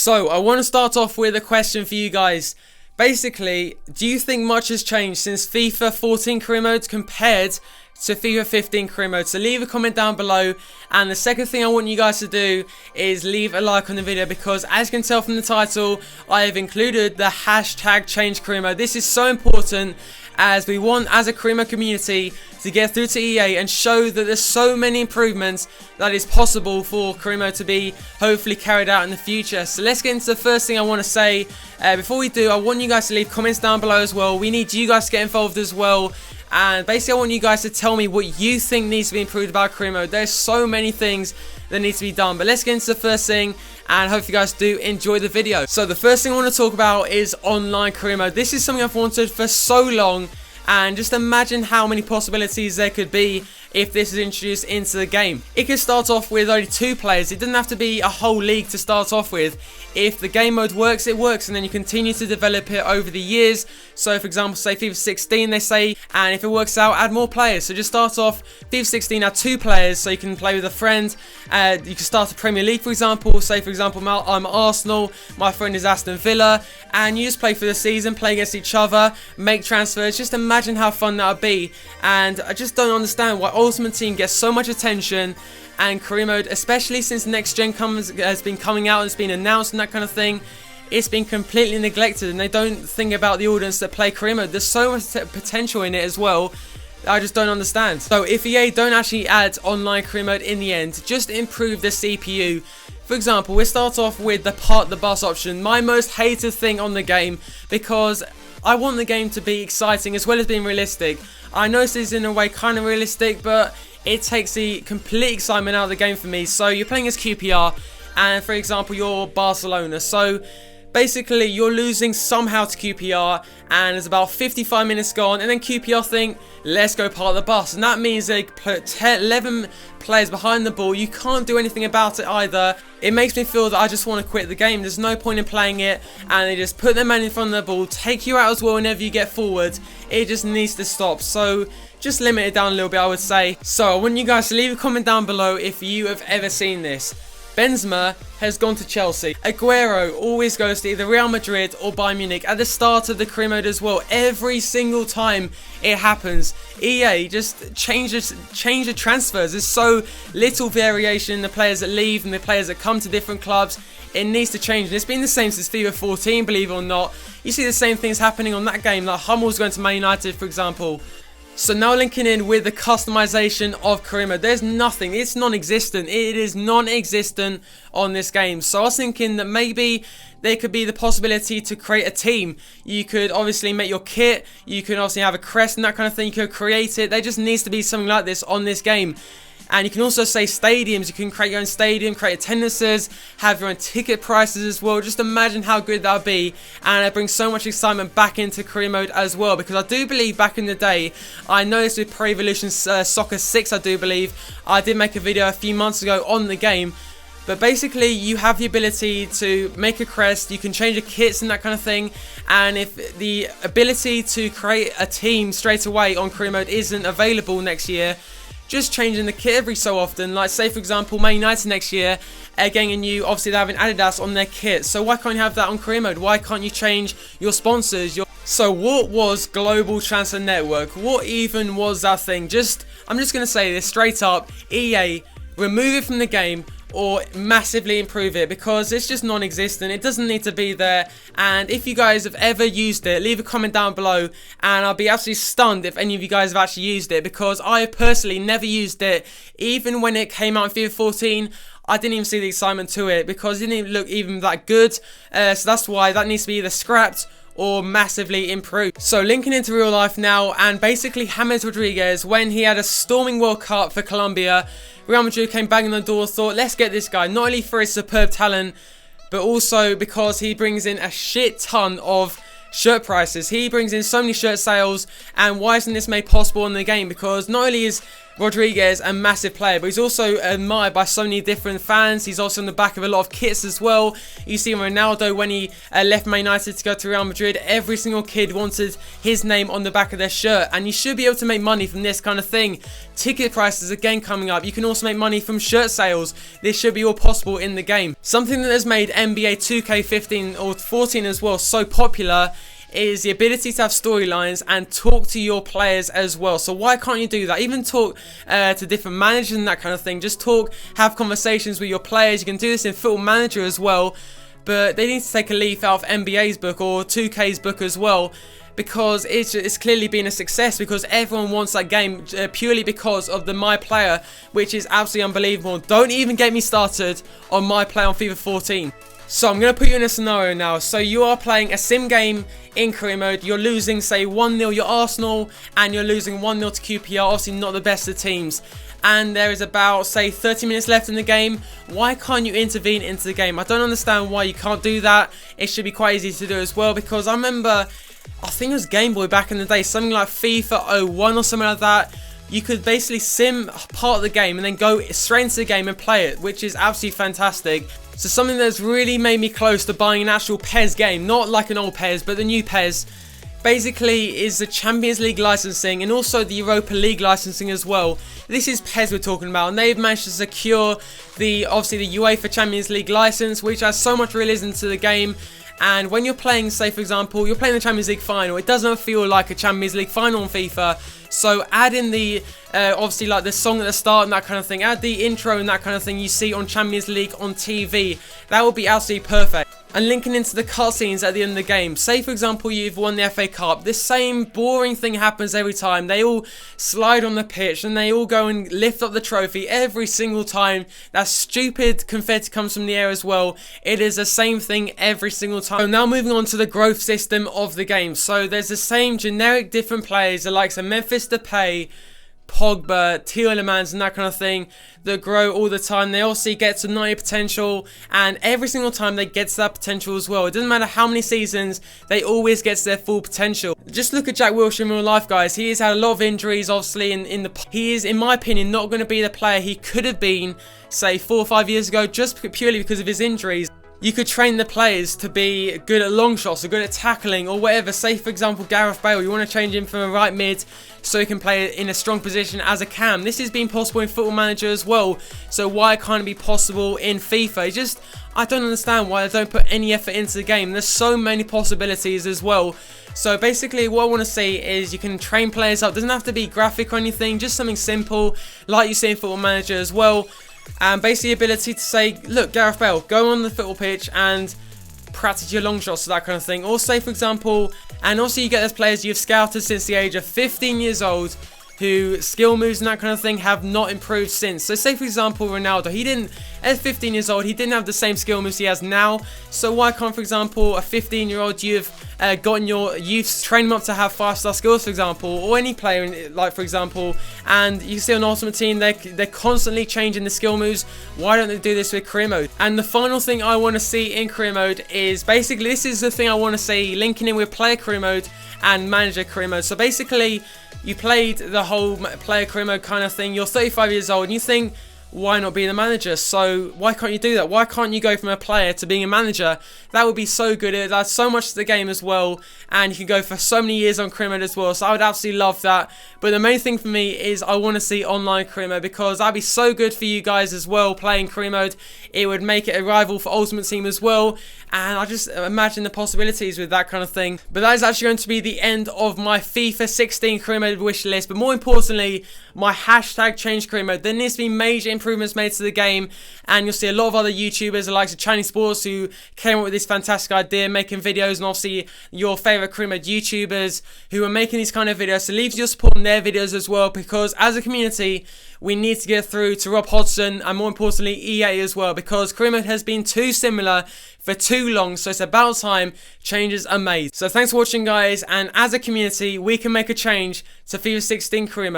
So I want to start off with a question for you guys. Basically, do you think much has changed since FIFA 14 career mode compared to FIFA 15 career mode? So leave a comment down below, and the second thing I want you guys to do is leave a like on the video, because as you can tell from the title, I have included the hashtag change career mode. This is so important, as we want, as a career mode community, to get through to EA and show that there's so many improvements that is possible for career mode to be hopefully carried out in the future. So let's get into the first thing I want to say. Before we do, I want you guys to leave comments down below as well. We need you guys to get involved as well. And basically I want you guys to tell me what you think needs to be improved about career mode. There's so many things that need to be done, but let's get into the first thing, and hope you guys do enjoy the video. So the first thing I want to talk about is online career mode. This is something I've wanted for so long, and just imagine how many possibilities there could be if this is introduced into the game. It could start off with only 2 players. It doesn't have to be a whole league to start off with. If the game mode works, it works, and then you continue to develop it over the years. So for example, say FIFA 16 they say, and if it works out, add more players. So just start off FIFA 16, add 2 players so you can play with a friend. You can start a Premier League, for example. Say for example, I'm Arsenal, my friend is Aston Villa, and you just play for the season, play against each other, make transfers. Just imagine how fun that would be. And I just don't understand why Ultimate Team gets so much attention, and career mode, especially since next gen has been coming out and it's been announced and that kind of thing, it's been completely neglected, and they don't think about the audience that play career mode. There's so much potential in it as well. I just don't understand. So if EA don't actually add online career mode in the end, just improve the CPU. For example, we'll start off with the park the bus option, my most hated thing on the game, because I want the game to be exciting as well as being realistic. I know this is in a way kind of realistic, but it takes the complete excitement out of the game for me. So you're playing as QPR, and for example you're Barcelona, so basically you're losing somehow to QPR, and there's about 55 minutes gone, and then QPR think, let's go park the bus, and that means they put 11 players behind the ball. You can't do anything about it either. It makes me feel that I just want to quit the game. There's no point in playing it, and they just put their man in front of the ball, take you out as well whenever you get forward. It just needs to stop. So just limit it down a little bit, I would say. So I want you guys to leave a comment down below if you have ever seen this. Benzema has gone to Chelsea. Aguero always goes to either Real Madrid or Bayern Munich at the start of the career mode as well. Every single time it happens, EA just change the transfers. There's so little variation in the players that leave and the players that come to different clubs. It needs to change, and it's been the same since FIFA 14, believe it or not. You see the same things happening on that game, like Hummel's going to Man United, for example. So now linking in with the customization of career mode, there's nothing, it's non-existent. It is non-existent on this game. So I was thinking that maybe there could be the possibility to create a team. You could obviously make your kit, you could obviously have a crest and that kind of thing, you could create it. There just needs to be something like this on this game. And you can also say stadiums. You can create your own stadium, create attendances, have your own ticket prices as well. Just imagine how good that would be, and it brings so much excitement back into career mode as well. Because I do believe back in the day, I noticed with Pro Evolution Soccer 6, I do believe, I did make a video a few months ago on the game. But basically, you have the ability to make a crest, you can change your kits and that kind of thing. And if the ability to create a team straight away on career mode isn't available next year, just changing the kit every so often, like say for example Man United next year are getting a new, obviously they're having Adidas on their kit, so why can't you have that on career mode? Why can't you change your sponsors? So what was Global Transfer Network? What even was that thing? I'm just going to say this straight up, EA, remove it from the game or massively improve it, because it's just non-existent. It doesn't need to be there. And if you guys have ever used it, leave a comment down below, and I'll be absolutely stunned if any of you guys have actually used it, because I personally never used it. Even when it came out in FIFA 14, I didn't even see the excitement to it, because it didn't even look even that good. So that's why that needs to be either scrapped or massively improved. So linking into real life now, and basically James Rodriguez, when he had a storming World Cup for Colombia, Real Madrid came banging on the door, thought, let's get this guy, not only for his superb talent, but also because he brings in a shit ton of shirt prices. He brings in so many shirt sales, and why isn't this made possible in the game? Because not only is Rodriguez, a massive player, but he's also admired by so many different fans. He's also on the back of a lot of kits as well. You see Ronaldo, when he left Man United to go to Real Madrid, every single kid wanted his name on the back of their shirt, and you should be able to make money from this kind of thing. Ticket prices again coming up. You can also make money from shirt sales. This should be all possible in the game. Something that has made NBA 2K15 or 14 as well so popular is the ability to have storylines and talk to your players as well. So why can't you do that? Even talk to different managers and that kind of thing. Just talk, have conversations with your players. You can do this in Football Manager as well, but they need to take a leaf out of NBA's book or 2K's book as well, because it's clearly been a success, because everyone wants that game purely because of the My Player, which is absolutely unbelievable. Don't even get me started on My Player on FIFA 14. So I'm going to put you in a scenario now. So you are playing a sim game in career mode. You're losing, say, 1-0 your Arsenal, and you're losing 1-0 to QPR. Obviously not the best of teams. And there is about, say, 30 minutes left in the game. Why can't you intervene into the game? I don't understand why you can't do that. It should be quite easy to do as well, because I remember, I think it was Game Boy back in the day, something like FIFA 01 or something like that. You could basically sim part of the game and then go straight into the game and play it, which is absolutely fantastic. So something that's really made me close to buying an actual PES game, not like an old PES, but the new PES, basically is the Champions League licensing and also the Europa League licensing as well. This is PES we're talking about, and they've managed to secure obviously the UEFA Champions League license, which has so much realism to the game. And when you're playing, say for example, you're playing the Champions League final, it doesn't feel like a Champions League final on FIFA. So add in the, obviously like the song at the start and that kind of thing, add the intro and that kind of thing you see on Champions League on TV. That would be absolutely perfect. And linking into the cutscenes at the end of the game. Say for example you've won the FA Cup, this same boring thing happens every time. They all slide on the pitch and they all go and lift up the trophy every single time. That stupid confetti comes from the air as well. It is the same thing every single time. So now moving on to the growth system of the game. So there's the same generic different players, the likes of Memphis Depay, Pogba, Tielemans and that kind of thing, that grow all the time. They also get to 90 potential, and every single time they get to that potential as well. It doesn't matter how many seasons, they always get to their full potential. Just look at Jack Wilshere in real life, guys. He has had a lot of injuries, obviously, he is, in my opinion, not going to be the player he could have been, say, 4 or 5 years ago, just purely because of his injuries. You could train the players to be good at long shots or good at tackling or whatever. Say for example Gareth Bale, you want to change him from a right mid so he can play in a strong position as a cam. This has been possible in Football Manager as well, so why can't it be possible in FIFA? I don't understand why they don't put any effort into the game. There's so many possibilities as well. So basically what I want to see is you can train players up. It doesn't have to be graphic or anything, just something simple like you see in Football Manager as well. And basically the ability to say, look, Gareth Bale, go on the football pitch and practice your long shots, that kind of thing. Or say for example, and also you get those players you've scouted since the age of 15 years old who skill moves and that kind of thing have not improved since. So say for example Ronaldo, he didn't, at 15 years old, he didn't have the same skill moves he has now. So why can't, for example, a 15-year-old you've gotten your youth, train them up to have 5-star skills, for example, or any player, like for example, and you see on Ultimate Team, they're constantly changing the skill moves. Why don't they do this with career mode? And the final thing I want to see in career mode is basically, this is the thing I want to see, linking in with player career mode and manager career mode. So basically, you played the whole player career mode kind of thing, you're 35 years old and you think, why not be the manager? So why can't you do that? Why can't you go from a player to being a manager? That would be so good. It adds so much to the game as well, and you can go for so many years on career mode as well. So I would absolutely love that. But the main thing for me is I want to see online career mode, because that'd be so good for you guys as well playing career mode. It would make it a rival for Ultimate Team as well, and I just imagine the possibilities with that kind of thing. But that is actually going to be the end of my FIFA 16 career mode wish list. But more importantly, my hashtag change career mode. There needs to be major improvements made to the game, and you'll see a lot of other YouTubers, the likes of Chinese Sports, who came up with this fantastic idea, making videos, and obviously your favourite career mode YouTubers who are making these kind of videos. So leave your support on their videos as well, because as a community, we need to get through to Rob Hodson, and more importantly EA as well, because career mode has been too similar for too long. So it's about time changes are made. So thanks for watching, guys, and as a community we can make a change to FIFA 16 career mode.